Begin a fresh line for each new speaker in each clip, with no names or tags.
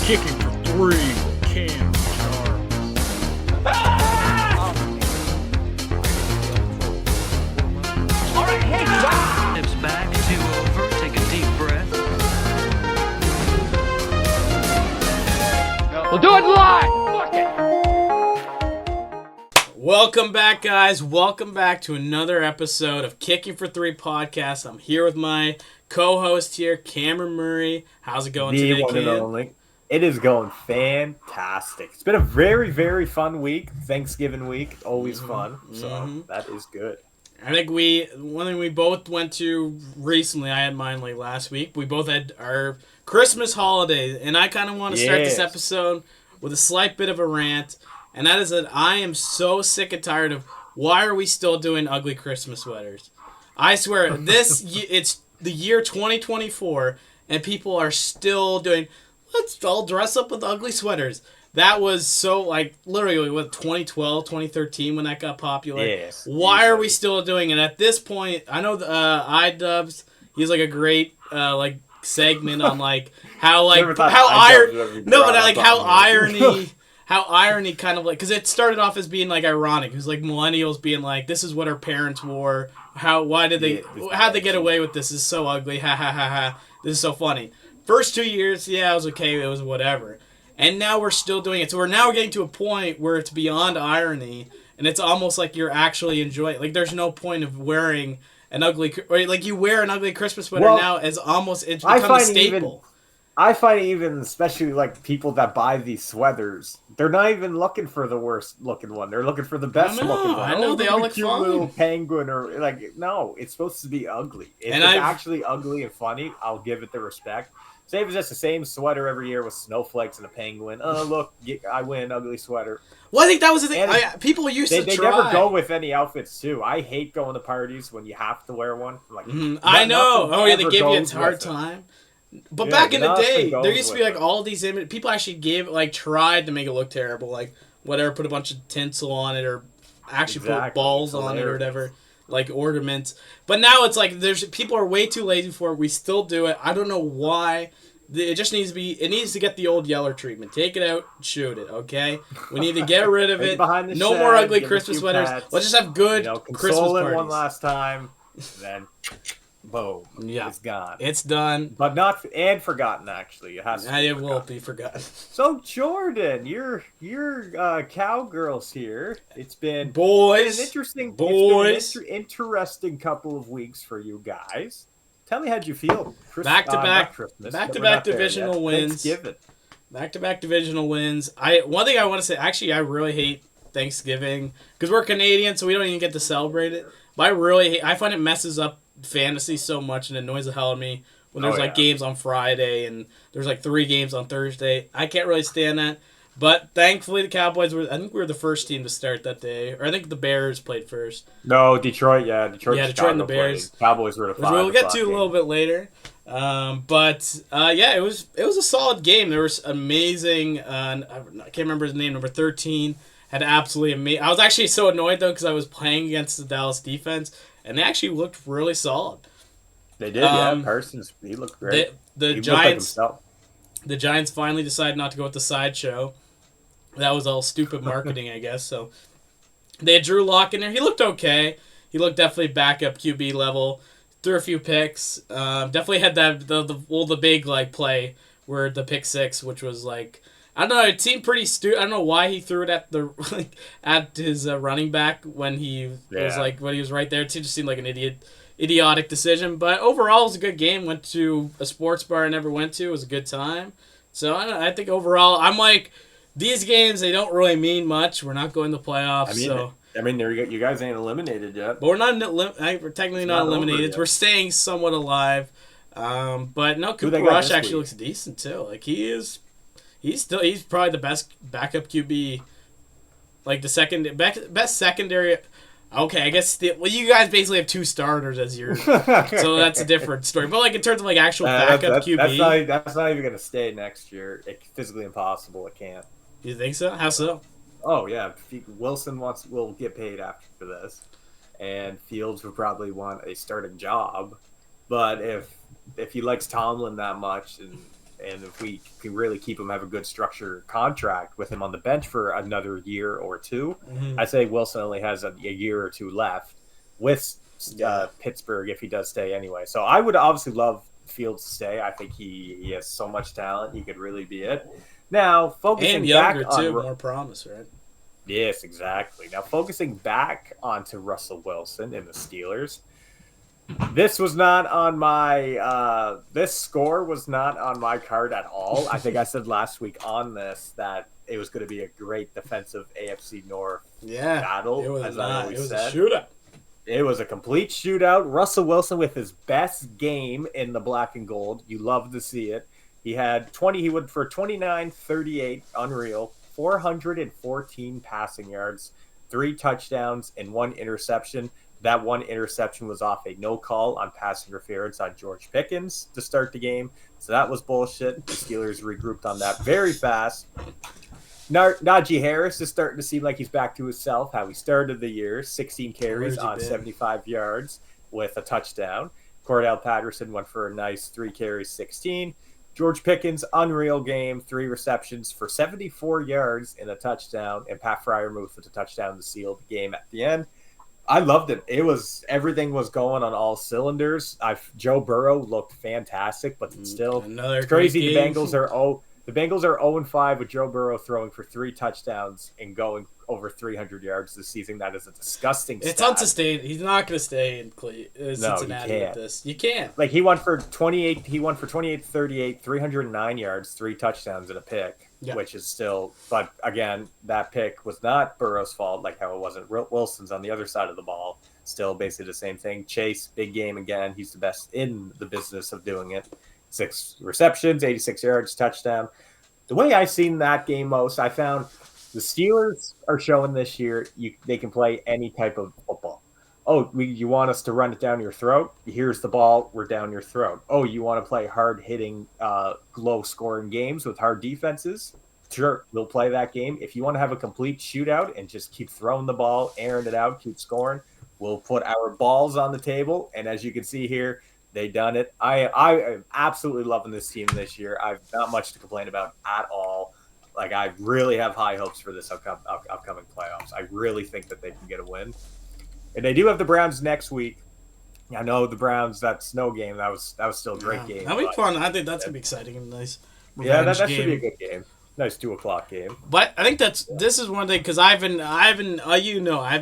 Kicking for three with Cam and Charles.
All right, hey, stop!
Steps back, 2 over, take a deep breath.
We'll do it live! Fuck it!
Welcome back, guys. Welcome back to another episode of Kicking for Three podcast. I'm here with my co-host here, Cameron Murray. How's it going
The
today,
one and
Cam?
only. It is going fantastic. It's been a very, very fun week. Thanksgiving week, always fun. So that is good.
I think one thing we both went to recently, I had mine like last week. We both had our Christmas holiday, and I kind of want to start this
Yes.
episode with a slight bit of a rant, and that is that I am so sick and tired of why are we still doing ugly Christmas sweaters? I swear, it's the year 2024, and people are still doing, let's all dress up with ugly sweaters. That was so, like, literally, what, 2012, 2013 when that got popular?
Yes.
Why are we still doing it? At this point, I know iDubbbz, he's, like, a great, like, segment on, like, how, like,
Never thought
how
iDubbbz would ever be
no, but,
brought
like,
up
how
on
irony... How irony kind of like, because it started off as being like ironic. It was like millennials being like, "This is what our parents wore. How'd they get away with this? This is so ugly. Ha ha ha ha. This is so funny." First 2 years, yeah, it was okay. It was whatever. And now we're still doing it. So we're now getting to a point where it's beyond irony, and it's almost like you're actually enjoying. Like there's no point of wearing an ugly, or like you wear an ugly Christmas sweater
Well,
now as almost it's
I
become a
find
staple.
I find even, especially like people that buy these sweaters, they're not even looking for the worst looking one. They're looking for the best
I know,
looking one.
I know, they all
the
look
cute
fine.
little penguin or like no, it's supposed to be ugly. If
And
it's
I've-
actually ugly and funny, I'll give it the respect. Say if it's just the same sweater every year with snowflakes and a penguin. Oh look, I win ugly sweater.
Well, I think that was the thing.
And
People used
They
to try.
never go with any outfits too. I hate going to parties when you have to wear one. Like
I know.
nothing
Oh, yeah, they
ever
give you a
goes
hard
with it.
time. But
Yeah,
back in the
nothing
day,
goes
there used to be
with
like
it.
all these images. People actually tried to make it look terrible. Like, whatever, put a bunch of tinsel on it or actually put
Exactly.
balls
It's
on it or
hilarious.
whatever. Like ornaments. But now it's like people are way too lazy for it. We still do it. I don't know why. It just needs to be. It needs to get the old Yeller treatment. Take it out, shoot it. Okay, we need to get rid of
Right
it.
behind the
No
shed,
more ugly
give it a
Christmas
few
sweaters.
pats.
Let's just have good Christmas
console it
parties.
one last time, then boom,
Yeah.
it's gone.
It's done.
But not and forgotten actually. It has to.
It will be forgotten.
So Jordan, you're cowgirls here. It's been
Boys,
an interesting,
boys.
interesting couple of weeks for you guys. Tell me how'd you feel?
Back-to-back-
Christmas,
back-to-back
but we're not there
divisional
yet.
wins.
Thanksgiving.
Back-to-back divisional wins. One thing I want to say, actually, I really hate Thanksgiving because we're Canadian, so we don't even get to celebrate it. But I find it messes up fantasy so much and annoys the hell out of me when there's like games on Friday and there's like 3 games on Thursday. I can't really stand that. But thankfully, the Cowboys I think we were the first team to start that day, or I think the Bears played first.
No, Detroit. Yeah, Detroit.
Yeah, Detroit and the
Chicago
Bears.
played. Cowboys were the
Which
5
we'll get
o'clock
to a
game.
little bit later. Yeah, it was a solid game. There was amazing. I can't remember his name. Number 13 had absolutely amazing. I was actually so annoyed though because I was playing against the Dallas defense, and they actually looked really solid.
They did. Yeah, Parsons. He looked great.
The
He looked like
Giants.
himself.
The Giants finally decided not to go with the sideshow. That was all stupid marketing, I guess. So they had Drew Lock in there. He looked okay. He looked definitely backup QB level. Threw a few picks. Definitely had the big like play where the pick 6, which was like I don't know. It seemed pretty stupid. I don't know why he threw it at the at his running back when he was like when he was right there. It just seemed like an idiotic decision. But overall, it was a good game. Went to a sports bar I never went to. It was a good time. So I think overall, I'm like. These games, they don't really mean much. We're not going to playoffs,
You guys ain't eliminated yet.
but we're not. We're technically not
not over
eliminated.
yet.
We're staying somewhat alive. But no,
Who they
Cooper
got
Rush
this
actually
week?
looks decent too. Like he's probably the best backup QB. Like the best secondary. Okay, I guess you guys basically have 2 starters as your, so that's a different story. But like in terms of like actual backup QB,
That's not even going to stay next year. It's physically impossible. It can't.
you think so? How so?
Oh yeah, Wilson will get paid after this, and Fields would probably want a starting job. But if he likes Tomlin that much, and and if we can really keep him, have a good structured contract with him on the bench for another year or two, I say Wilson only has a year or two left with Pittsburgh if he does stay anyway. So I would obviously love Fields to stay. I think he has so much talent. He could really be it. Now, focusing
And younger,
back
too.
on
More promise, right?
Yes, exactly. Now, focusing back onto Russell Wilson and the Steelers, this was not on my this score was not on my card at all. I think I said last week on this that it was going to be a great defensive AFC North battle.
It was
as
not.
I
It
always
was
said.
a shootout.
It was a complete shootout. Russell Wilson with his best game in the black and gold. You love to see it. He had 20. He went for 29, 38, unreal, 414 passing yards, 3 touchdowns, and 1 interception. That 1 interception was off a no call on pass interference on George Pickens to start the game. So that was bullshit. The Steelers regrouped on that very fast. Najee Harris is starting to seem like he's back to himself, how he started the year. 16 carries on 75 yards with a touchdown. Cordell Patterson went for a nice 3 carries, 16. George Pickens, unreal game, 3 receptions for 74 yards and a touchdown. And Pat Freiermuth with a touchdown to seal the game at the end. I loved it. Everything was going on all cylinders. Joe Burrow looked fantastic, but still, it's crazy. The Bengals are 0-5 with Joe Burrow throwing for 3 touchdowns and going over 300 yards this season. That is a disgusting stat.
It's unsustainable. He's not going to stay in Cincinnati with this. You can't.
Like he went for 28. He went for 28, 38, 309 yards, 3 touchdowns and a pick, which is still. But again, that pick was not Burrow's fault, like how it wasn't Wilson's on the other side of the ball. Still basically the same thing. Chase, big game again. He's the best in the business of doing it. 6 receptions, 86 yards, touchdown. The way I've seen that game most, I found the Steelers are showing this year they can play any type of football. Oh, you want us to run it down your throat? Here's the ball. We're down your throat. Oh, you want to play hard-hitting, low-scoring games with hard defenses? Sure, we'll play that game. If you want to have a complete shootout and just keep throwing the ball, airing it out, keep scoring, we'll put our balls on the table. And as you can see here, they done it. I am absolutely loving this team this year. I've not much to complain about at all. Like, I really have high hopes for this upcoming playoffs. I really think that they can get a win. And they do have the Browns next week. I know the Browns, that snow game, that was still a great game.
That'll be fun. I think that's going to be exciting and nice.
Yeah, that should be a good game. Nice 2:00 game.
But I think this is one thing, because I've been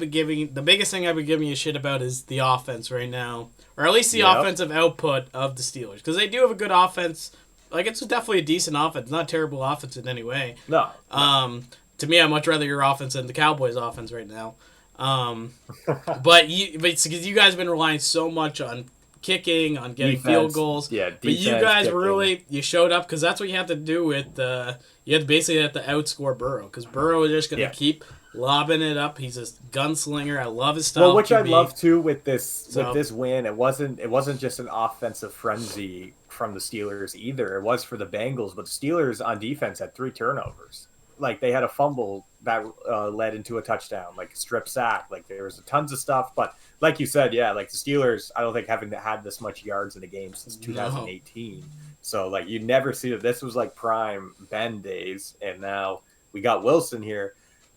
giving, the biggest thing I've been giving you shit about is the offense right now. Or at least the offensive output of the Steelers. Because they do have a good offense. Like, it's definitely a decent offense. Not a terrible offense in any way.
No.
To me, I'd much rather your offense than the Cowboys' offense right now. But it's because you guys have been relying so much on kicking, on getting field goals.
Yeah,
but you guys you showed up because that's what you have to do with you have to basically have to outscore Burrow because Burrow is just going to keep lobbing it up. He's a gunslinger. I love his style.
Well, which I love too with this win. It wasn't just an offensive frenzy from the Steelers either. It was for the Bengals, but the Steelers on defense had 3 turnovers. Like they had a fumble that led into a touchdown, like a strip sack. Like there was tons of stuff, but like you said, like the Steelers, I don't think haven't had this much yards in a game since 2018. So like you never see that. This was like prime Ben days, and now we got Wilson here.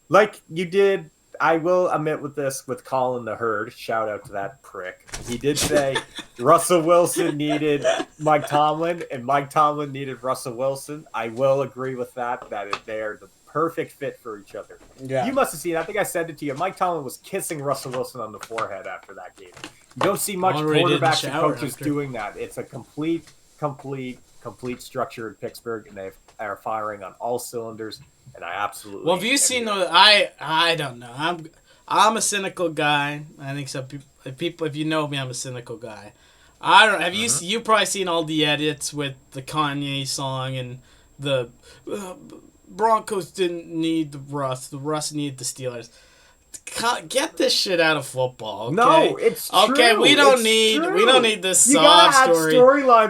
Like you did, I will admit with Colin the Herd, shout out to that prick. He did say Russell Wilson needed Mike Tomlin, and Mike Tomlin needed Russell Wilson. I will agree with that they're the perfect fit for each other. Yeah. You must have seen, I think I said it to you, Mike Tomlin was kissing Russell Wilson on the forehead after that game. You don't see much quarterbacks and coaches doing that. It's a complete structure in Pittsburgh, and they are firing on all cylinders. And I absolutely.
Well, have you seen those? I don't know. I'm a cynical guy. I think some people, if you know me, I'm a cynical guy. I don't. Have you probably seen all the edits with the Kanye song and the Broncos didn't need the Russ needed the Steelers. Get this shit out of football. Okay?
No, it's true.
Okay, we don't need this sob story.
You gotta have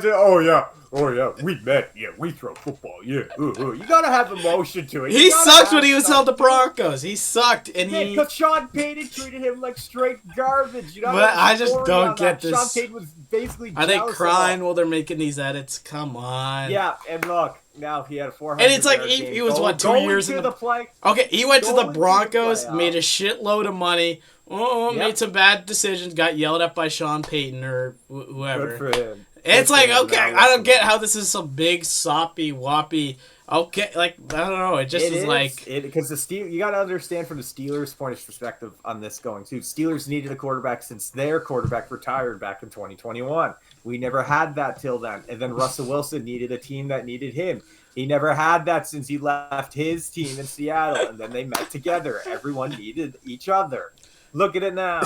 storylines. Oh yeah. Oh yeah, we met. Yeah, we throw football. Yeah, you gotta have emotion to it.
He sucked when he was held the Broncos. He sucked, and he.
Because Sean Payton treated him like straight garbage. You know,
But I just don't get this.
Sean Payton was basically.
Are they
jealous
crying
of him.
while they're making these edits? Come on.
Yeah, and look, now he had a 400.
And it's like
yard
he
game.
was, what, 2 years
into
in
the play.
Okay, he went to the
Going to the
Broncos,
playoffs.
made a shitload of money.
Yep.
Made some bad decisions, got yelled at by Sean Payton or whoever.
Good for him.
And it's
Good
like,
for him.
okay,
Now
I don't
listen.
get how this is some big, soppy, whoppy. Okay, like, I don't know. It just is like.
Because you got to understand from the Steelers' point of perspective on this going too. Steelers needed a quarterback since their quarterback retired back in 2021. We never had that till then. And then Russell Wilson needed a team that needed him. He never had that since he left his team in Seattle. And then they met together. Everyone needed each other. Look at it now.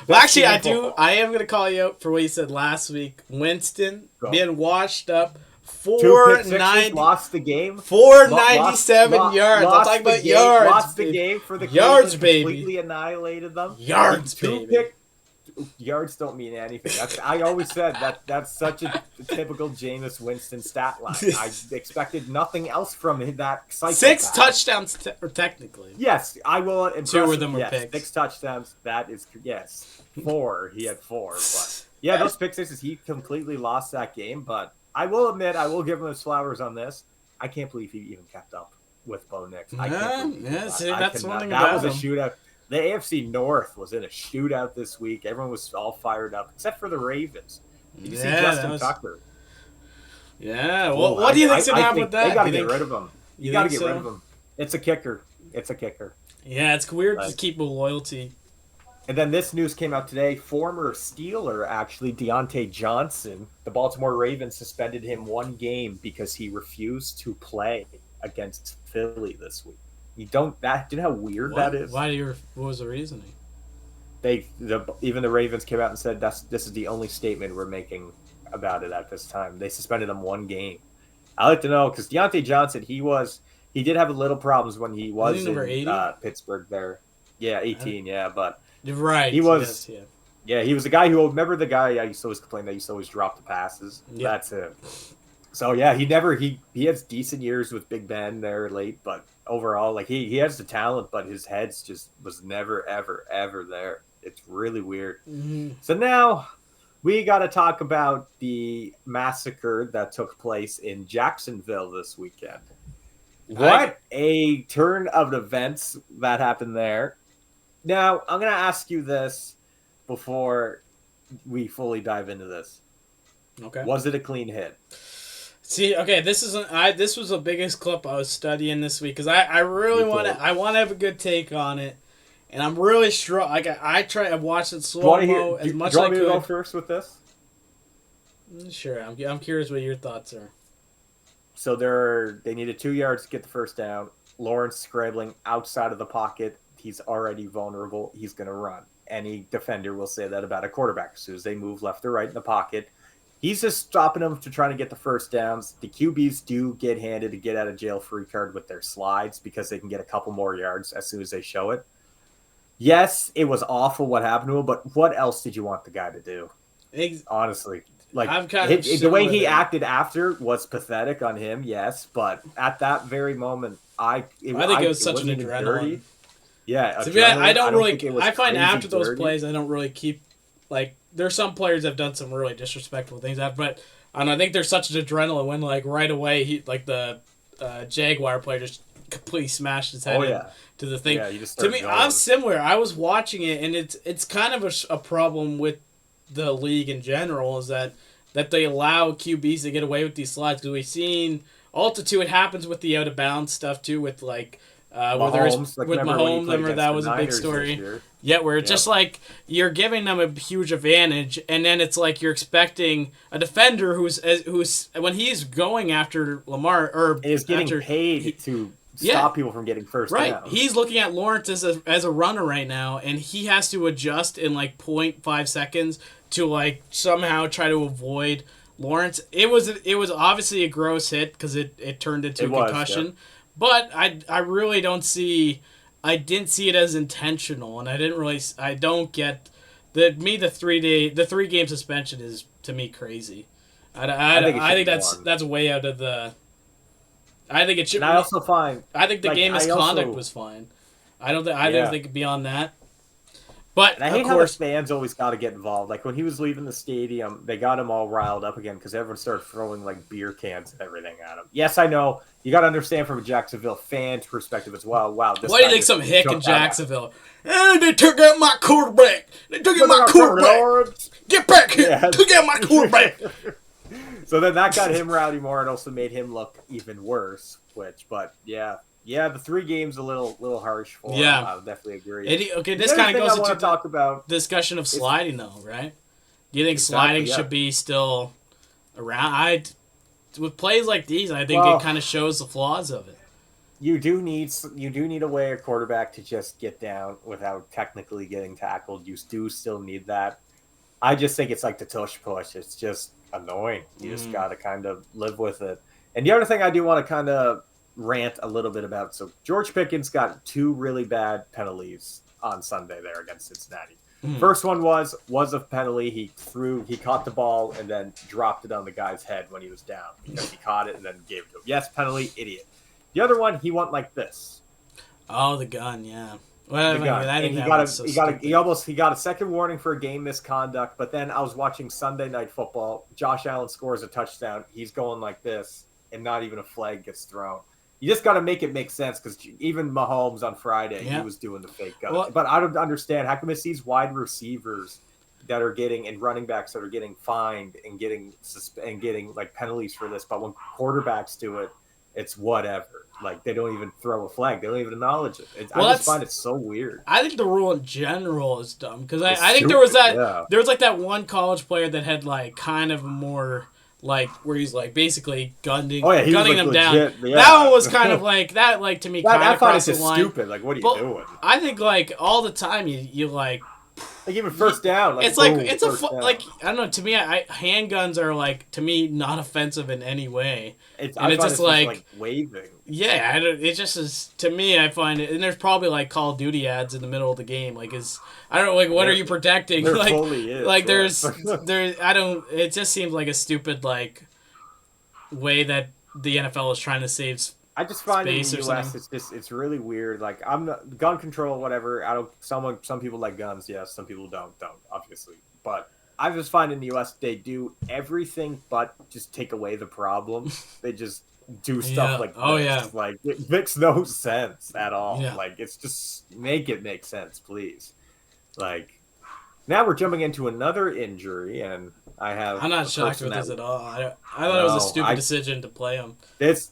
Well, actually,
team
I
in
do.
football.
I am going to call you out for what you said last week. Winston
Go.
being washed up.
2 pick sixes,
490.
lost the game.
497 yards. I'm
Lost
talking
the
about
game,
yards.
Lost the
baby.
game for the
Yards,
Cleveland,
baby.
Completely annihilated them.
Yards,
Two
baby.
pick yards don't mean anything. I always said that's such a typical Jameis Winston stat line. I expected nothing else from that psychopath.
6 touchdowns, technically.
Yes, I will.
2 of them were
yes,
picks.
6 touchdowns. That is yes. 4. He had 4. But yeah, those pick sixes. He completely lost that game. But I will admit, I will give him his flowers on this. I can't believe he even kept up with Bo Nix. I can't believe
Yeah,
that.
see,
I
that's
cannot.
one thing
That
about
was a
him.
shootout. The AFC North was in a shootout this week. Everyone was all fired up, except for the Ravens. Did you see
Yeah,
Justin
that was-
Tucker?
Yeah. Well, what do you think's going to happen with that?
They got to
You
get
think-
rid of him.
you
You got to
think
get rid
so?
of him. It's a kicker. It's a kicker.
Yeah, it's weird to
Like-
keep a loyalty.
And then this news came out today. Former Steeler, actually, Deontay Johnson, the Baltimore Ravens suspended him 1 game because he refused to play against Philly this week. You know how weird that is?
What was the reasoning?
Even the Ravens came out and said this is the only statement we're making about it at this time. They suspended him 1 game. I like to know because Deontay Johnson, he did have a little problems when he was
Isn't he number 80?
in Pittsburgh there. Yeah, 18, yeah, but
You're right.
He was-
Yes,
yeah, he was the guy who remember the guy I used to always complain that he used to always drop the passes.
Yeah.
That's him. So yeah, he has decent years with Big Ben there late, but overall, like he has the talent, but his head's just was never ever there. It's really weird.
Mm-hmm.
So now we got to talk about the massacre that took place in Jacksonville this weekend. What a turn of events that happened there. Now, I'm going to ask you this before we fully dive into this.
Okay.
Was it a clean hit?
See, okay, this was the biggest clip I was studying this week because I really
Me
want
too.
to have a good take on it, and I'm really strong. Like I watched it
Do you
slow
want to
mo
hear?
as much
Do
as
you
I
want me to go
could.
first with this?
Sure, I'm curious what your thoughts are.
So they needed 2 yards to get the first down. Lawrence scrambling outside of the pocket. He's already vulnerable. He's going to run. Any defender will say that about a quarterback. As soon as they move left or right in the pocket, he's just stopping them to trying to get the first downs. The QBs do get handed a get out of jail free card with their slides because they can get a couple more yards as soon as they show it. Yes, it was awful what happened to him, but what else did you want the guy to do? Honestly, like
I'm kind of
the way he
similar.
acted after was pathetic on him. Yes, but at that very moment, I think
it was such an adrenaline.
Yeah,
To be honest, I don't
think it
really.
was
I find
crazy
after those
dirty.
plays, I don't really keep like. There's some players that have done some really disrespectful things, but I think there's such an adrenaline when like right away the Jaguar player just completely smashed his head
Oh, yeah.
into the thing.
Yeah, you just
To
start
me,
going.
I'm similar. I was watching it, and it's kind of a problem with the league in general is that they allow QBs to get away with these slides because we've seen altitude. It happens with the out of bounds stuff too, with like.
Mahomes, like,
with
remember when he
Mahomes,
played
remember
against
that
the
was a big
Niners this
story.
year?
Yeah, where it's just like you're giving them a huge advantage, and then it's like you're expecting a defender who's when he's going after Lamar or
And is getting
after,
paid to
Yeah.
stop people from getting first
right.
downs.
He's looking at Lawrence as a runner right now, and he has to adjust in like 0.5 seconds to like somehow try to avoid Lawrence. It was obviously a gross hit because it turned into
It
a
was,
concussion,
yeah.
but I really don't see. I didn't see it as intentional, and I don't get the 3 game suspension is to me crazy. I think
be
that's
one.
way out of the. I think it should.
And I also find
I think the
like,
game
I
misconduct
also-
was fine. I don't
Yeah.
think beyond that. But
And I hate
of
how the
course,
fans always got to get involved. Like when he was leaving the stadium, they got him all riled up again because everyone started throwing like beer cans and everything at him. Yes, I know you got to understand from a Jacksonville fan's perspective as well. Wow, this
why do you
guy
think
just
some hick in
jumped out.
Jacksonville? They took out my quarterback. They took out my quarterback. Get back here.
Yeah.
Took out my quarterback.
So then that got him rowdy more and also made him look even worse. But yeah, the 3 games a little harsh for him.
Yeah.
I would definitely agree.
Okay,
The
this
other
kind of
thing
goes
I want
into
to talk about.
the discussion of sliding, though, right? Do you think
Exactly,
sliding
yeah.
should be still around? With plays like these, I think
Well-
it kind of shows the flaws of it.
You do need a way a quarterback to just get down without technically getting tackled. You do still need that. I just think it's like the tush push. It's just annoying. You just got to kind of live with it. And the other thing I do want to kind of rant a little bit about. So George Pickens got 2 really bad penalties on Sunday there against Cincinnati. First one was a penalty. He caught the ball and then dropped it on the guy's head when he was down because he caught it and then gave it to him. Yes, penalty, idiot. The other one, he went like this.
Oh, the gun, yeah. Well,
The gun.
I think
And
that was so stupid.
he got a second warning for a game misconduct. But then I was watching Sunday Night Football. Josh Allen scores a touchdown. He's going like this, and not even a flag gets thrown. You just got to make it make sense because even Mahomes on Friday,
Yeah.
he was doing the fake gun.
Well-
But I don't understand how come it's these wide receivers that are getting and running backs that are getting fined and getting like penalties for this, but when quarterbacks do it, it's whatever. Like they don't even throw a flag. They don't even acknowledge it.
Well,
I just
that's-
find it so weird.
I think the rule in general is dumb because
It's
I think there was
stupid,
that there was like that one college player that had like kind of more like where he's like basically gunning
Oh, yeah, he was,
gunning
like,
him down.
legit, yeah.
That one was kind of like that like to me kind
I
of
find it
crossed the
just
line.
stupid. Like, what are you
But
doing?
I think like all the time you like
Like even first down. Like,
it's like
boom,
it's a
first down.
like I don't know. To me, handguns are like to me not offensive in any way.
It's,
and
I
it's
find
just
like waving.
Yeah, it just is to me. I find it, and there's probably like Call of Duty ads in the middle of the game. Like, I don't know, like what are you protecting?
There
Like,
fully is,
like
yeah.
there. I don't. It just seems like a stupid like way that the NFL is trying to save.
I just find in
space
the
or
U.S.
something.
it's really weird. Like I'm not, gun control, whatever. I don't. Some people like guns. Yes, some people don't obviously. But I just find in the U.S. they do everything but just take away the problem. They just do stuff
Yeah.
like
Oh,
this.
yeah.
Like it makes no sense at all.
Yeah.
Like it's just make it make sense, please. Like now we're jumping into another injury, and I have.
I'm not
a
shocked
person
with this
that-
at all. I thought it was a
No,
stupid decision to play him.
This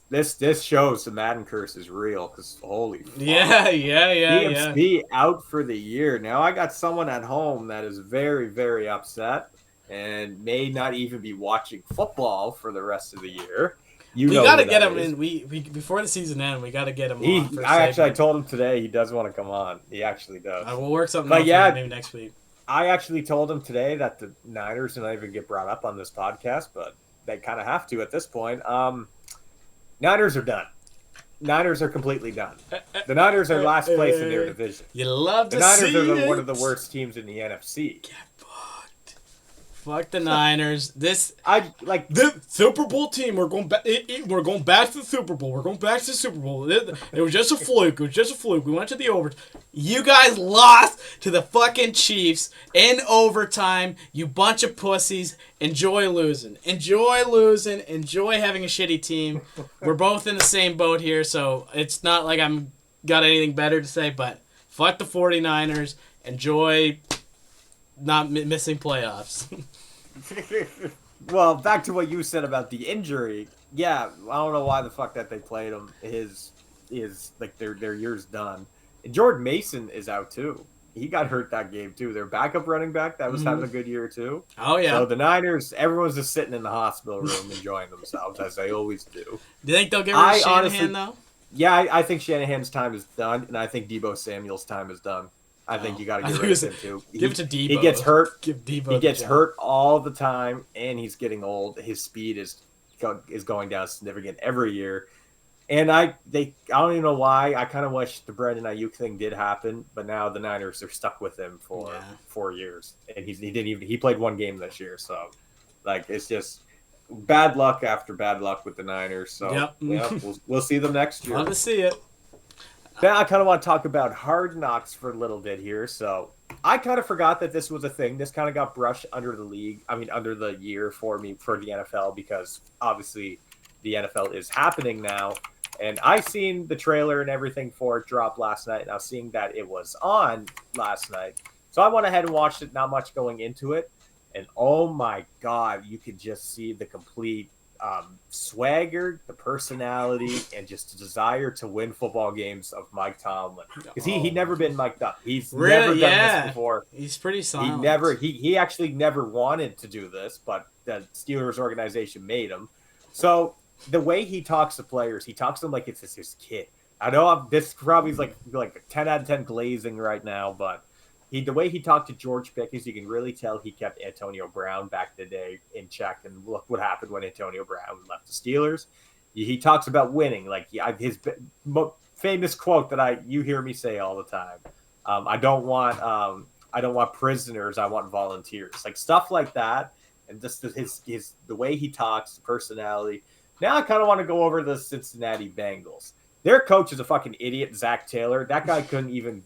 shows the Madden curse is real because holy fuck.
Yeah.
DMC out for the year. Now I got someone at home that is very, very upset and may not even be watching football for the rest of the year. We
We got to get him in. We before the season ends. We got to get him on. For a
I
segment.
told him today he does want to come on. He actually does.
We'll work something
But
out
yeah,
for maybe next week.
I actually told him today that the Niners didn't even get brought up on this podcast, but they kind of have to at this point. Niners are done. Niners are completely done. The Niners are last place in their division.
You love to
The Niners
see
are
it.
one of the worst teams in the NFC.
Fuck the Niners.
I like
The Super Bowl team. We're going back. We're going back to the Super Bowl. We're going back to the Super Bowl. It was just a fluke. It was just a fluke. We went to the overtime. You guys lost to the fucking Chiefs in overtime. You bunch of pussies. Enjoy losing. Enjoy losing. Enjoy having a shitty team. We're both in the same boat here, so it's not like I'm got anything better to say. But fuck the 49ers. Enjoy not missing playoffs.
well, back to what you said about the injury. Yeah, I don't know why the fuck that they played him. His like their year's done. And Jordan Mason is out too. He got hurt that game too. Their backup running back that was having a good year too.
Oh yeah.
So the Niners, everyone's just sitting in the hospital room enjoying themselves as they always do.
Do you think they'll give her Shanahan
honestly-
though?
Yeah, I think Shanahan's time is done, and I think Debo Samuel's time is done. I think you got to
I
get
think
rid
it was-
of him too.
give it to Debo.
He gets hurt.
Give Debo.
He
the
gets
job.
hurt all the time, and he's getting old. His speed is going down significant every year. And I don't even know why. I kind of wish the Brandon Ayuk thing did happen, but now the Niners are stuck with him for
Yeah.
4 years, and he played one game this year. So, like, it's just bad luck after bad luck with the Niners. So
Yep.
yeah, we'll see them next year.
Love to see it.
Now I kind of want to talk about Hard Knocks for a little bit here. So I kind of forgot that this was a thing. This kind of got brushed under under the year for me for the NFL because obviously the NFL is happening now. And I seen the trailer and everything for it drop last night. And I was seeing that it was on last night. So I went ahead and watched it, not much going into it. And oh my God, you could just see the complete swagger, the personality, and just the desire to win football games of Mike Tomlin. Because he'd never been mic'd up. He's never done this before.
He's pretty silent.
He actually never wanted to do this, but the Steelers organization made him. So the way he talks to players, he talks to them like it's his kid. I know this probably is like a 10 out of 10 glazing right now, but the way he talked to George Pickens, you can really tell he kept Antonio Brown back in the day in check. And look what happened when Antonio Brown left the Steelers. He talks about winning, like his famous quote that you hear me say all the time. I don't want prisoners. I want volunteers. Like stuff like that, and just the way he talks, the personality. Now I kind of want to go over the Cincinnati Bengals. Their coach is a fucking idiot, Zach Taylor. That guy couldn't even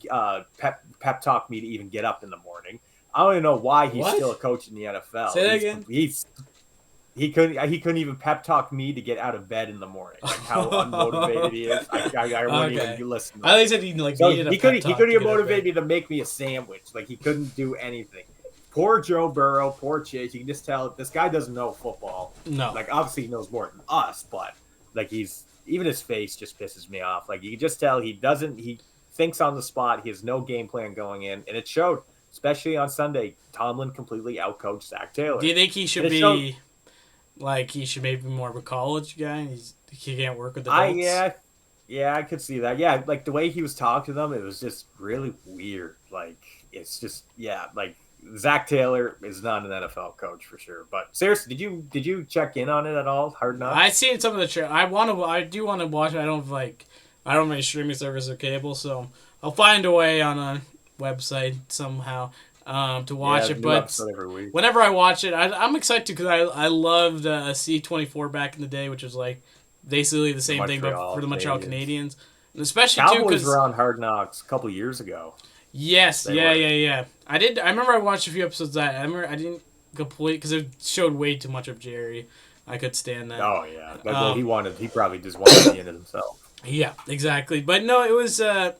pep talk me to even get up in the morning. I don't even know why he's still a coach in the NFL.
Say that again.
He couldn't even pep talk me to get out of bed in the morning. Like how unmotivated he is. I wouldn't even listen.
I think he needed
he couldn't even motivate me to make me a sandwich. Like he couldn't do anything. Poor Joe Burrow, poor Chase. You can just tell this guy doesn't know football.
No.
Like obviously he knows more than us, but like even his face just pisses me off. Like you can just tell he thinks on the spot. He has no game plan going in, and it showed, especially on Sunday. Tomlin completely outcoached Zach Taylor.
Do you think he should be he should maybe be more of a college guy? He can't work with adults.
Yeah, I could see that. Yeah, like the way he was talking to them, it was just really weird. Like it's just like Zach Taylor is not an NFL coach for sure. But seriously, did you check in on it at all? Hard Knocks?
I seen some of the I do want to watch it. I don't have any streaming service or cable, so I'll find a way on a website somehow to watch it. But whenever I watch it, I'm excited because I loved C24 back in the day, which was like basically the same thing, but for the Montreal Canadiens. And especially
Cowboys were on Hard Knocks a couple years ago.
Yes, yeah. I remember I watched a few episodes of that. I didn't complete because it showed way too much of Jerry. I could stand that.
Oh yeah, he probably just wanted to be in it himself.
Yeah, exactly. But no, it was. I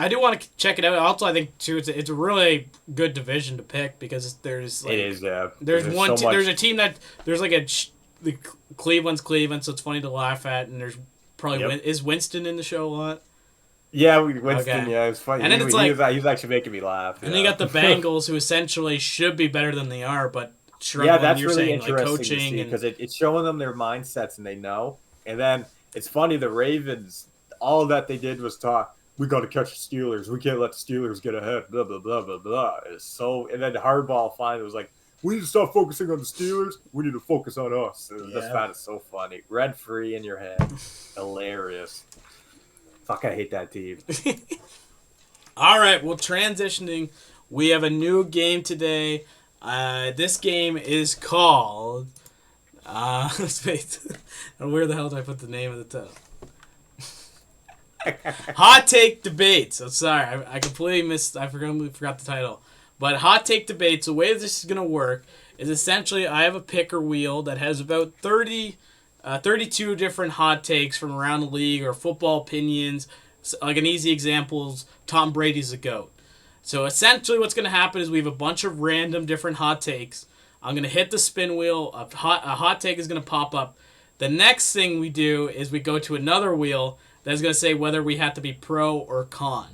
do want to check it out. Also, I think too, it's a really good division to pick because there's. Like,
it is. Yeah.
There's one. There's a team that there's like the Cleveland's Cleveland, so it's funny to laugh at. And there's probably is Winston in the show a lot.
Yeah, Winston. Okay. Yeah, it's funny.
And then
he was actually making me laugh.
And then you got the Bengals, who essentially should be better than they are, but struggling.
Yeah, that's
you're
really
saying,
interesting
like coaching
because it's showing them their mindsets and they know. And then it's funny, the Ravens, all that they did was talk. We got to catch the Steelers. We can't let the Steelers get ahead. Blah blah blah blah blah. It's so. And then Hardball finally was like, "We need to stop focusing on the Steelers. We need to focus on us." That is so funny. Rent free in your head. Hilarious. Fuck, I hate that team.
All right, well, transitioning, we have a new game today. This game is called... wait, where the hell did I put the name of the title? Hot Take Debates. I'm sorry, I completely forgot the title. But Hot Take Debates, the way this is going to work is essentially I have a picker wheel that has about 32 different hot takes from around the league or football opinions. So, like an easy example is Tom Brady's a GOAT. So essentially what's going to happen is we have a bunch of random different hot takes. I'm going to hit the spin wheel. A hot take is going to pop up. The next thing we do is we go to another wheel that's going to say whether we have to be pro or con.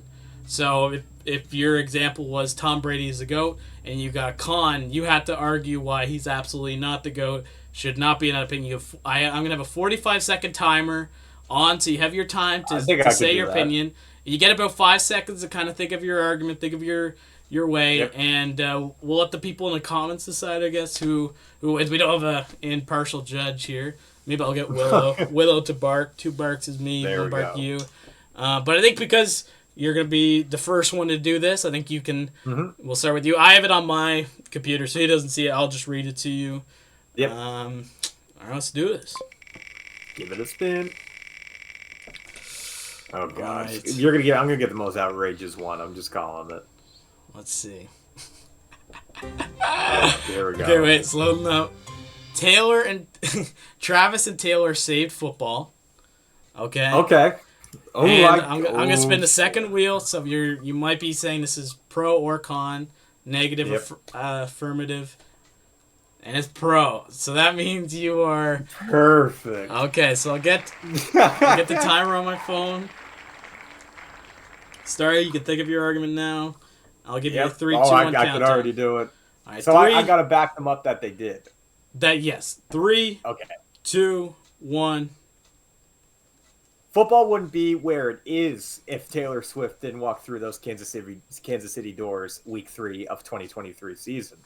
So if your example was Tom Brady is the GOAT and you got con, you have to argue why he's absolutely not the GOAT. Should not be an opinion. I'm going to have a 45-second timer on, so you have your time to say your opinion. You get about 5 seconds to kind of think of your argument, think of your way, and we'll let the people in the comments decide, I guess, who as we don't have an impartial judge here. Maybe I'll get Willow to bark. 2 barks is me, 1 bark you. But I think because you're going to be the first one to do this, I think you can... Mm-hmm. We'll start with you. I have it on my computer, so he doesn't see it. I'll just read it to you.
Yep.
All right, let's do this.
Give it a spin. Oh gosh,
Right.
I'm gonna get the most outrageous one. I'm just calling it.
Let's see.
Here we go.
Okay, wait, it's loading up. Taylor and Travis and Taylor saved football. Okay.
Okay. Oh,
And I'm gonna spin the second wheel, so you might be saying this is pro or con, negative,
Yep.
affirmative, and it's pro. So that means you are
Perfect.
okay. So I'll get the timer on my phone. Starry, you can think of your argument now. I'll give you a
Yep.
3, 2,
Oh,
1
I
countdown.
could already do it.
All right,
So
3.
I gotta back them up that they did.
that yes. 3,
Okay.
2, 1.
Football wouldn't be where it is if Taylor Swift didn't walk through those Kansas City doors week 3 of 2023 season.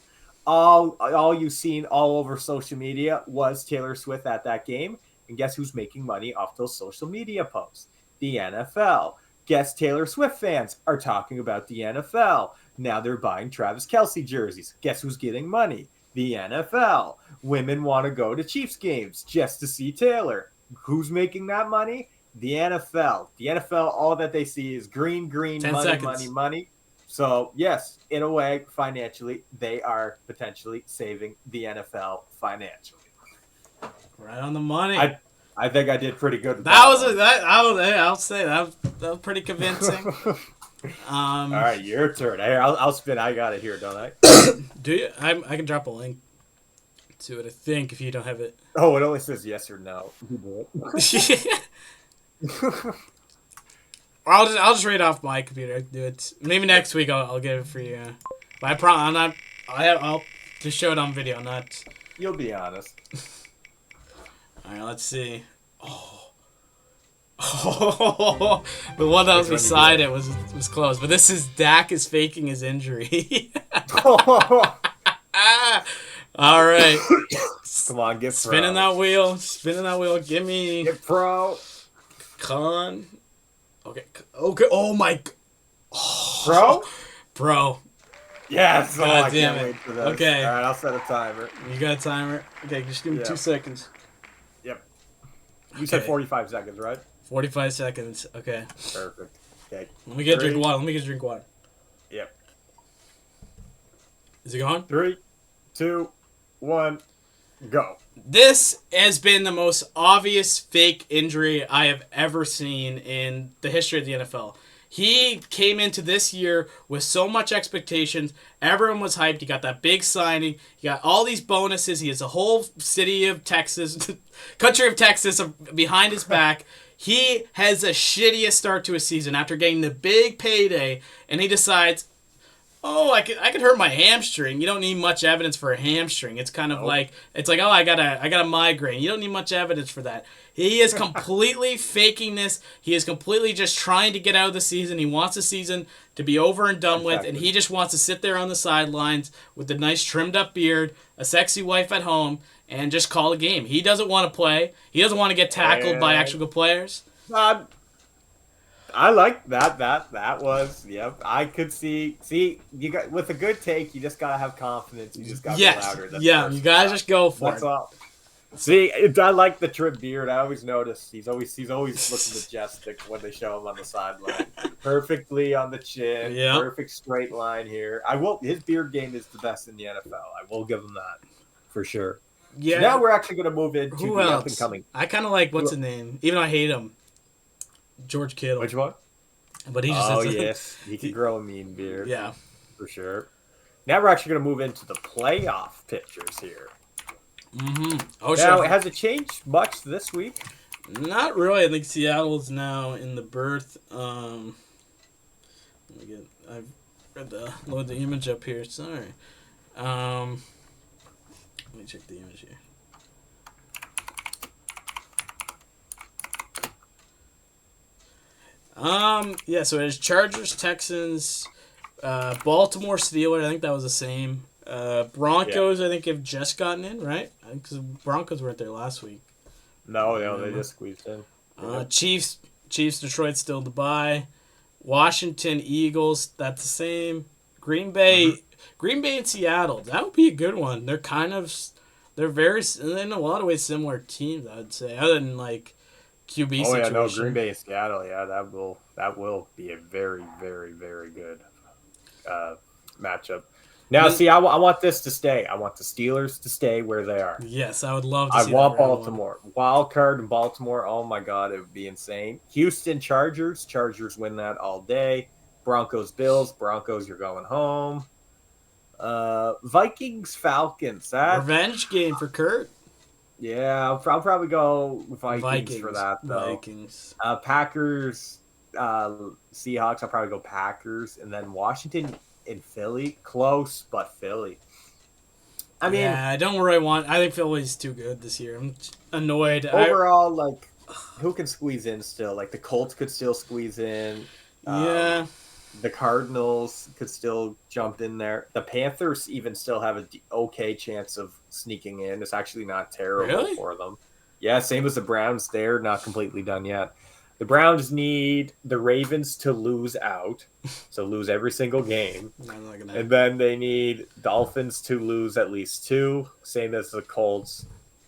All you've seen all over social media was Taylor Swift at that game. And guess who's making money off those social media posts? The NFL. Guess Taylor Swift fans are talking about the NFL. Now they're buying Travis Kelce jerseys. Guess who's getting money? The NFL. Women want to go to Chiefs games just to see Taylor. Who's making that money? The NFL. The NFL, all that they see is green,
10
money,
seconds.
money. So, yes, in a way, financially, they are potentially saving the NFL financially.
Right on the money.
I think I did pretty good with
I'll say that was pretty convincing.
All right, your turn. I'll spin. I got it here, don't I?
Do you? I can drop a link to it. I think if you don't have it.
Oh, it only says yes or no.
I'll just read off my computer. I can do it. Maybe next week I'll get it for you. But I'm not. I'll just show it on video. Not.
You'll be honest.
All right. Let's see. Oh, the one that was
Which one you
beside
get?
it was close. But this is Dak is faking his injury. All right.
Come on, get pro.
Spinning that wheel. Give me
Get pro.
con. Okay. Oh my.
Pro?
Bro,
Yes. Oh,
God
I
damn
can't
it.
wait for this.
Okay.
All right, I'll set a timer.
you got a timer? Okay, just give me
Yeah.
2 seconds.
Yep. You said
Okay.
45 seconds, right?
45 seconds. Okay.
Perfect. Okay.
Let me get a drink
3.
of water. Let me get a drink of water.
Yep.
Is it gone?
3, 2, 1, go.
This has been the most obvious fake injury I have ever seen in the history of the NFL. He came into this year with so much expectations. Everyone was hyped. He got that big signing. He got all these bonuses. He has a whole city of Texas, country of Texas behind his back. He has the shittiest start to a season after getting the big payday, and he decides, oh, I could hurt my hamstring. You don't need much evidence for a hamstring. It's kind of like oh, I got a migraine. You don't need much evidence for that. He is completely faking this. He is completely just trying to get out of the season. He wants the season to be over and done with, and he just wants to sit there on the sidelines with the nice trimmed up beard, a sexy wife at home, and just call a game. He doesn't want to play. He doesn't want to get tackled by actual players.
I like that. That was, yep. I could see, you got, with a good take, you just gotta have confidence. You just gotta be
Yes.
louder. Than the
Yeah,
person.
you guys just go for
That's
it.
all. See, I like the trim beard. I always notice he's always looking majestic when they show him on the sideline. Perfectly on the chin.
Yeah.
Perfect straight line here. His beard game is the best in the NFL. I will give him that for sure.
Yeah.
Now we're actually going to move into
Who
the up
else?
and coming.
I kind of like, what's his name? Even though I hate him. George Kittle.
Which one?
But he just
Oh
has
yes, he can grow a mean beard.
Yeah.
For sure. Now we're actually going to move into the playoff pictures here.
Mm-hmm. Oh,
Now,
sure.
has it changed much this week?
Not really. I think Seattle's now in the berth. I've read load the image up here. Sorry. Let me check the image here. Yeah, so it is Chargers, Texans, Baltimore Steelers. I think that was the same. Broncos, I think, have just gotten in, right? Because Broncos weren't there last week.
No, they just squeezed in.
Chiefs, Detroit still to buy. Washington, Eagles, that's the same. Green Bay and Seattle. That would be a good one. They're kind of they're in a lot of ways similar teams. I'd say, other than like QB
Oh yeah,
situation.
no, Green Bay and Seattle. Yeah, that will be a very, very, very good matchup. Now, see, I want this to stay. I want the Steelers to stay where they are.
Yes, I would love to
I
see
want
that round
Baltimore. Wild card in Baltimore. Oh my God, it would be insane. Houston Chargers. Chargers win that all day. Broncos Bills. Broncos, you're going home. Vikings Falcons.
one. Revenge game for Kurt.
Yeah, I'll probably go Vikings for that though.
Vikings.
Packers, Seahawks. I'll probably go Packers, and then Washington and Philly. Close, but Philly. I mean,
yeah, I don't really want. I think Philly's too good this year. I'm annoyed.
overall, like, who can squeeze in still? Like the Colts could still squeeze in.
Yeah.
The Cardinals could still jump in there. The Panthers even still have an okay chance of sneaking in. It's actually not terrible for them. Yeah, same as the Browns. They're not completely done yet. The Browns need the Ravens to lose out, so lose every single game. And then they need Dolphins to lose at least 2, same as the Colts.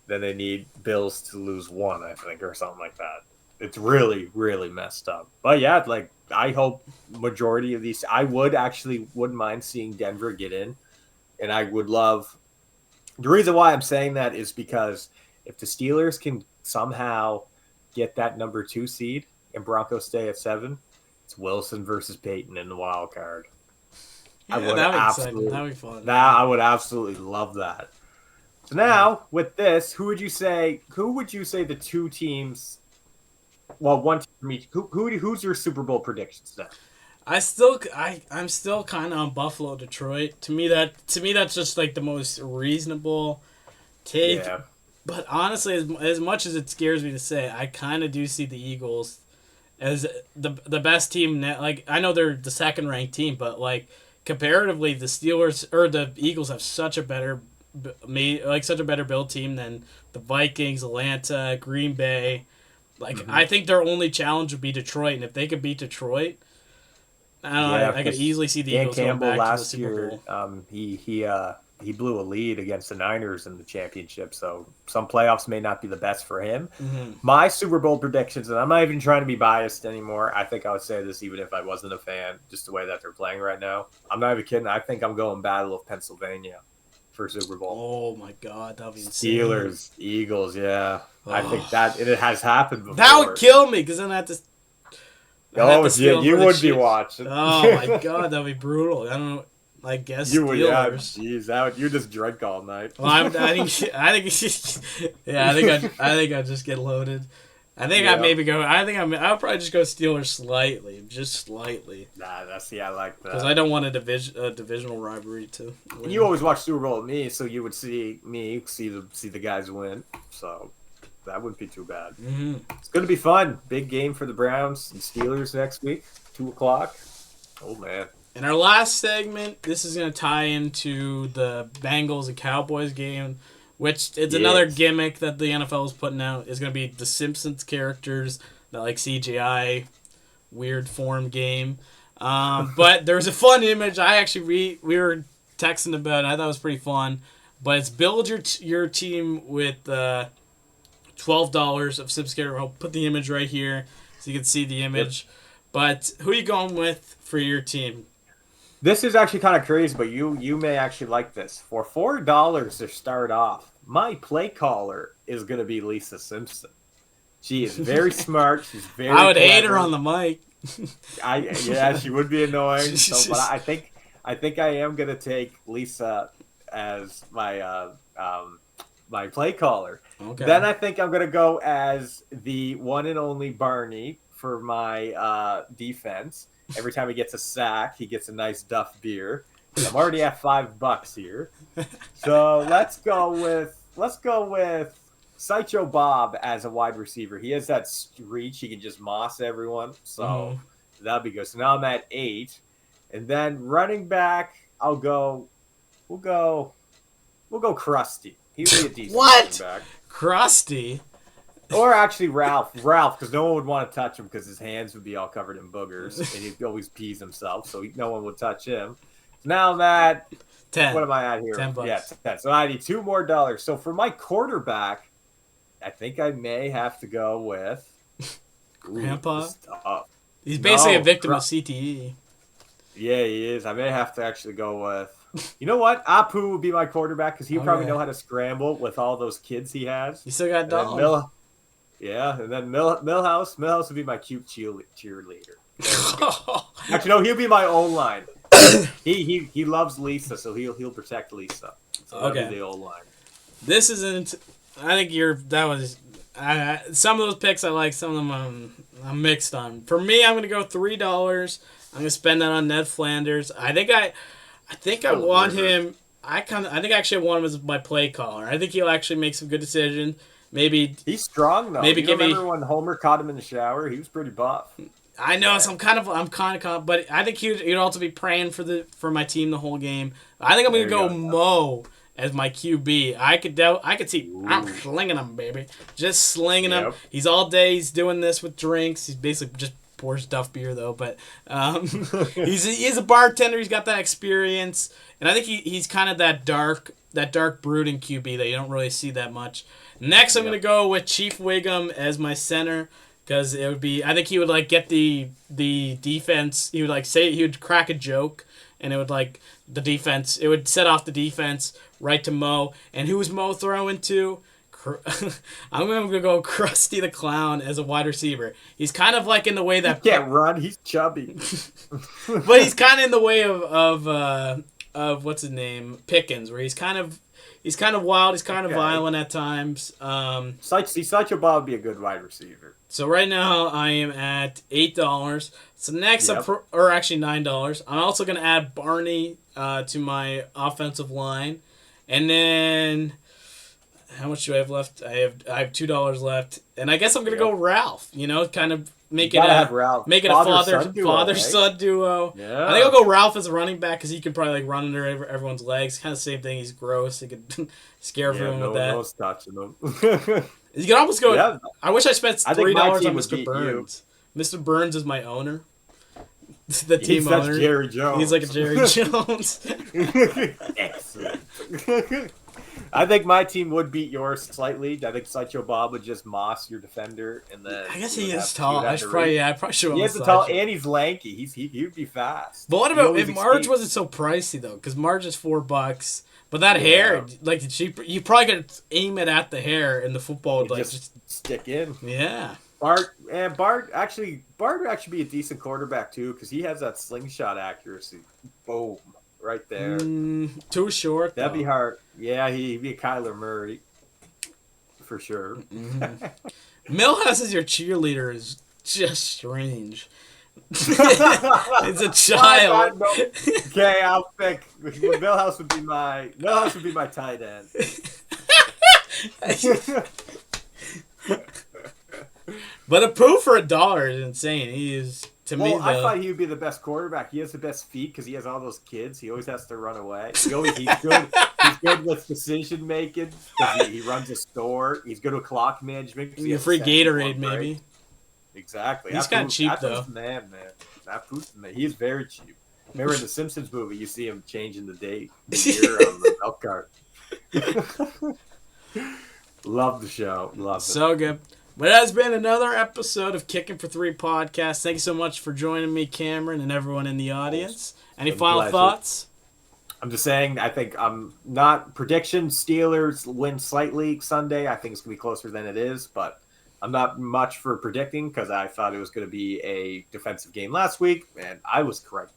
Then they need Bills to lose 1, I think, or something like that. It's really, really messed up. But yeah, like, I hope majority of these. I wouldn't mind seeing Denver get in, and I would love. The reason why I'm saying that is because if the Steelers can somehow get that number 2 seed and Broncos stay at 7, it's Wilson versus Peyton in the wild card.
Yeah, that'd be fun.
I would absolutely love that. So now with this, who would you say the 2 teams? Well, one team from each. Who's your Super Bowl predictions then?
I'm still kind of on Buffalo, Detroit. To me, that's just like the most reasonable take.
Yeah.
But honestly, as much as it scares me to say, I kind of do see the Eagles as the best team. Like, I know they're the second ranked team, but like comparatively, the Steelers or the Eagles have such a better build team than the Vikings, Atlanta, Green Bay. Like, I think their only challenge would be Detroit, and if they could beat Detroit, I could easily see the Eagles going back to the Super Bowl.
He blew a lead against the Niners in the championship, so some playoffs may not be the best for him.
Mm-hmm.
My Super Bowl predictions, and I'm not even trying to be biased anymore. I think I would say this even if I wasn't a fan, just the way that they're playing right now. I'm not even kidding. I think I'm going Battle of Pennsylvania for Super Bowl.
Oh my God, that'd be insane.
Steelers, Eagles, yeah. I think that it has happened before.
That would kill me because then I have to.
You would be watching.
Oh my God, that'd be brutal. I don't know. I guess
you would. Yeah,
Steelers.
jeez, you just drink all night.
Well, I think I'd just get loaded. I think I'd maybe go. I'll probably just go Steelers slightly, just slightly.
Nah, I like that
because I don't want a divisional rivalry to win.
You always watch Super Bowl with me, so you would see the guys win. So that wouldn't be too bad.
Mm-hmm.
It's going to be fun. Big game for the Browns and Steelers next week, 2:00. Oh man.
In our last segment, this is going to tie into the Bengals and Cowboys game, which is another gimmick that the NFL is putting out. Is going to be the Simpsons characters, that like CGI weird form game. But there was a fun image. We were texting about it. I thought it was pretty fun. But it's build your team with $12 of Simpsons. I'll put the image right here so you can see the image. Yep. But who are you going with for your team?
This is actually kind of crazy, but you may actually like this. For $4 to start off, my play caller is going to be Lisa Simpson. She is very smart. She's very
I would
clever.
hate her on the mic.
She would be annoying. But I think I am going to take Lisa as my my play caller.
Okay.
Then I think I'm going to go as the one and only Barney for my defense. Every time he gets a sack, he gets a nice Duff beer. I'm already at $5 here. So let's go with Sideshow Bob as a wide receiver. He has that reach. He can just moss everyone. So that'd be good. So now I'm at 8. And then running back, we'll go Krusty. He would be a decent running back.
Krusty?
Or actually Ralph, because no one would want to touch him because his hands would be all covered in boogers, and he always pees himself, so no one would touch him. Now I'm at,
10.
what am I at here?
$10.
Yeah, 10. So I need $2 more. So for my quarterback, I think I may have to go with
Grandpa?
this is tough.
He's basically
No,
a victim
Gro-
of CTE.
Yeah, he is. I may have to actually go with. You know what? Apu would be my quarterback because he would probably
Okay.
know how to scramble with all those kids he has.
You still got
And then
Dom.
Yeah, and then Millhouse. Millhouse would be my cute cheerleader. Actually, no, he'll be my own line. He loves Lisa, so he'll protect Lisa. So that'll
Okay.
be the old line.
This isn't. I think that was. Some of those picks I like, some of them I'm mixed on. For me, I'm gonna go $3. I'm gonna spend that on Ned Flanders. I think I want him. I think I actually want him as my play caller. I think he'll actually make some good decisions. Maybe
He's strong though.
Maybe
You
give me-
remember when Homer caught him in the shower? He was pretty buff.
I know, so I'm kind of, but I think he'd also be praying for my team the whole game. I think I'm gonna
There you
go
go.
Mo as my QB. I could see I'm slinging him, baby, just slinging him.
Yep.
He's all day. He's doing this with drinks. He's basically just pours Duff beer though, but he's a bartender. He's got that experience, and I think he's kind of that dark brooding QB that you don't really see that much. Next, I'm
Yep.
gonna go with Chief Wiggum as my center. Because it would be, I think he would like get the defense. He would like he would crack a joke, and it would like the defense. It would set off the defense right to Mo. And who's Mo throwing to? I'm gonna go Krusty the Clown as a wide receiver. He's kind of like in the way that,
Can't run. He's chubby.
but he's kind of in the way of what's his name, Pickens, where he's kind of wild. He's kind of
Okay.
violent at times.
Sideshow Bob would be a good wide receiver.
So right now I am at $8. So next,
Yep.
or actually $9. I'm also gonna add Barney to my offensive line, and then how much do I have left? I have $2 left, and I guess I'm gonna
Yep.
go Ralph. You know, kind of make it
Gotta have Ralph.
make it a
Father-son duo,
father
right?
son duo.
Yeah.
I think I'll go Ralph as a running back because he can probably like run under everyone's legs. Kind of same thing. He's gross. He could scare
Yeah,
everyone
no
with that.
one's touching him.
You can almost go.
Yeah.
I wish I spent
I think
$3
my
on
team would
Mr.
beat you.
Burns. Mr. Burns is my owner. The team
He's such
owner.
Jerry Jones.
He's like a Jerry Jones.
Excellent. I think my team would beat yours slightly. I think Sideshow Bob would just moss your defender, and then
I guess
you
he
would
is
have-
tall.
you'd have
I
to
probably should.
He is tall, and he's lanky. He'd be fast.
But what
He
about
always
if Marge
escapes.
wasn't so pricey though? Because Marge is $4. But that
Yeah.
hair, like you probably could aim it at the hair, and the football would
He'd
like
just stick in.
yeah.
Bart would actually be a decent quarterback too because he has that slingshot accuracy. Boom, right there.
Too short.
That'd be
though.
hard. Yeah, he'd be a Kyler Murray for sure.
Millhouse as your cheerleader is just strange. It's a child.
Okay, I'll pick. Millhouse would be my tight end.
But a poo for $1 is insane. He is to me.
Well, I thought he would be the best quarterback. He has the best feet because he has all those kids. He always has to run away. He's good. He's good with decision making because he runs a store. He's good with clock management. 'cause he
a
has
free
to set people
Gatorade
up,
maybe.
right? Exactly.
He's kinda cheap, though.
Apu's the man. Apu's the man. He's very cheap. Remember in the Simpsons movie, you see him changing the date, the year on the milk cart. Love the show. Love it.
So good. But it has been another episode of Kicking for Three podcast. Thank you so much for joining me, Cameron, and everyone in the audience. Any
Been a
final
pleasure.
thoughts?
I'm just saying, I think I'm not prediction. Steelers win slightly Sunday. I think it's going to be closer than it is, but I'm not much for predicting because I thought it was going to be a defensive game last week, and I was correct,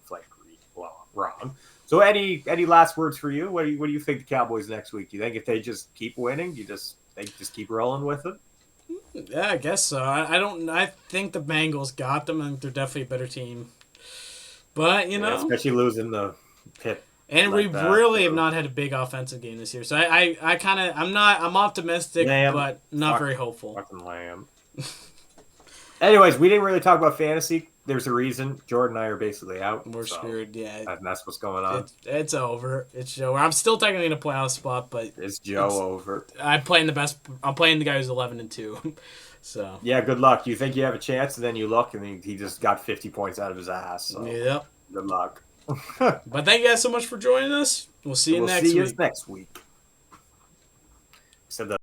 wrong. So, any last words for you? What do you think the Cowboys next week? Do you think if they just keep winning, they just keep rolling with it?
Yeah, I guess so. I think the Bengals got them. I think they're definitely a better team. But you know,
Yeah, especially losing the Pitt.
and
like
we
that,
really
so.
have not had a big offensive game this year. So I'm optimistic,
Lamb.
but not
Fuck.
very hopeful.
Fucking lamb. Anyways, we didn't really talk about fantasy. There's a reason. Jordan and I are basically out.
We're
so
screwed. Yeah,
that's what's going on.
it's over. It's over. I'm still technically in a playoff spot, but
It's Joe over.
I'm playing the guy who's 11-2. So
Yeah, good luck. You think you have a chance, and then you look, and he just got 50 points out of his ass. So
yep.
good luck.
But thank you guys so much for joining us. We'll see you
We'll
next
see
week.
you next week. So the